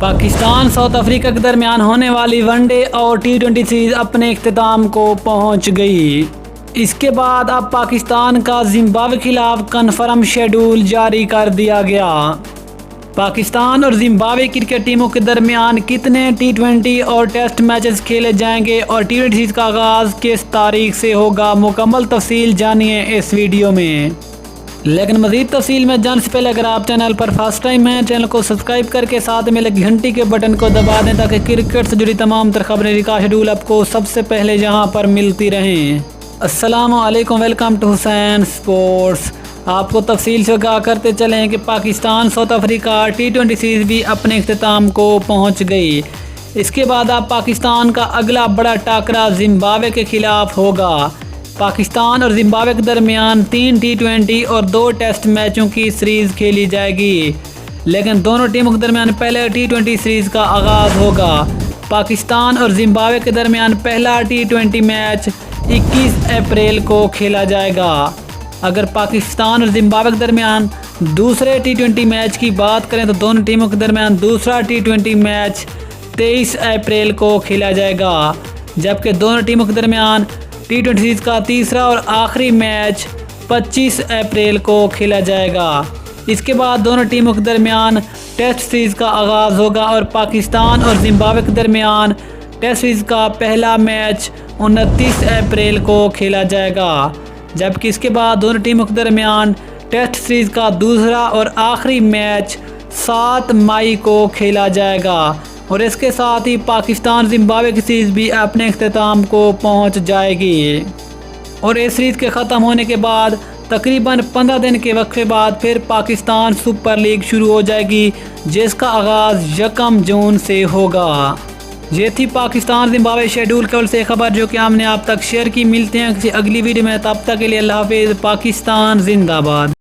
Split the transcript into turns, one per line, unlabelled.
Pakistan south Africa के दरमियान होने वाली वनडे और T20 सीरीज अपने इख्तिताम को पहुंच गई। इसके बाद अब पाकिस्तान का जिम्बाब्वे खिलाफ कन्फर्म शेड्यूल जारी कर दिया गया। पाकिस्तान और जिम्बाब्वे क्रिकेट टीमों के दरमियान कितने T20 और टेस्ट मैचेस खेले जाएंगे और T20 सीरीज का आगाज़ किस तारीख से होगा, मुकम्मल तफसील जानिए इस वीडियो में। लेकिन मज़ीद तफसील में जानने से पहले अगर आप चैनल पर फर्स्ट टाइम हैं, चैनल को सब्सक्राइब करके साथ में लगी घंटी के बटन को दबा दें ताकि क्रिकेट से जुड़ी तमाम तर खबरें का शेड्यूल आपको सबसे पहले यहाँ पर मिलती रहें। अस्सलाम वालेकुम, वेलकम टू हुसैन स्पोर्ट्स। आपको तफसील से आगाह करते चलें कि Pakistan south Africa T20 series भी अपने इख्तिताम को पहुँच गई। इसके बाद अब पाकिस्तान का अगला बड़ा टाकरा जिम्बाब्वे के खिलाफ होगा। पाकिस्तान और जिम्बाब्वे के दरमियान 3 T20 और 2 टेस्ट मैचों की सीरीज़ खेली जाएगी, लेकिन दोनों टीमों के दरमियान पहले T20 सीरीज़ का आगाज़ होगा। पाकिस्तान और जिम्बाब्वे के दरमियान पहला T20 मैच 21 अप्रैल को खेला जाएगा। अगर पाकिस्तान और जिम्बाब्वे के दरमियान दूसरे T20 मैच की बात करें तो दोनों टीमों के दरमियान दूसरा T20 मैच 23 अप्रैल को खेला जाएगा, जबकि दोनों टीमों के दरमियान T20 सीरीज़ का तीसरा और आखिरी मैच 25 अप्रैल को खेला जाएगा। इसके बाद दोनों टीमों के दरमियान टेस्ट सीरीज़ का आगाज़ होगा और पाकिस्तान और जिम्बाब्वे के दरमियान टेस्ट सीरीज़ का पहला मैच 29 अप्रैल को खेला जाएगा, जबकि इसके बाद दोनों टीमों के दरमियान टेस्ट सीरीज़ का दूसरा और आखिरी मैच 7 मई को खेला जाएगा। और इसके साथ ही पाकिस्तान जिम्बाब्वे की सीरीज़ भी अपने इख्तिताम को पहुंच जाएगी। और इस सीरीज़ के ख़त्म होने के बाद तकरीबन 15 दिन के वक्फे बाद फिर पाकिस्तान सुपर लीग शुरू हो जाएगी, जिसका आगाज़ 1 जून से होगा। ये थी पाकिस्तान जिम्बाब्वे शेड्यूल केवल से खबर जो कि हमने आप तक शेयर की। मिलते हैं किसी अगली वीडियो में, तब तक के लिए अल्लाह हाफिज़। पाकिस्तान जिंदाबाद।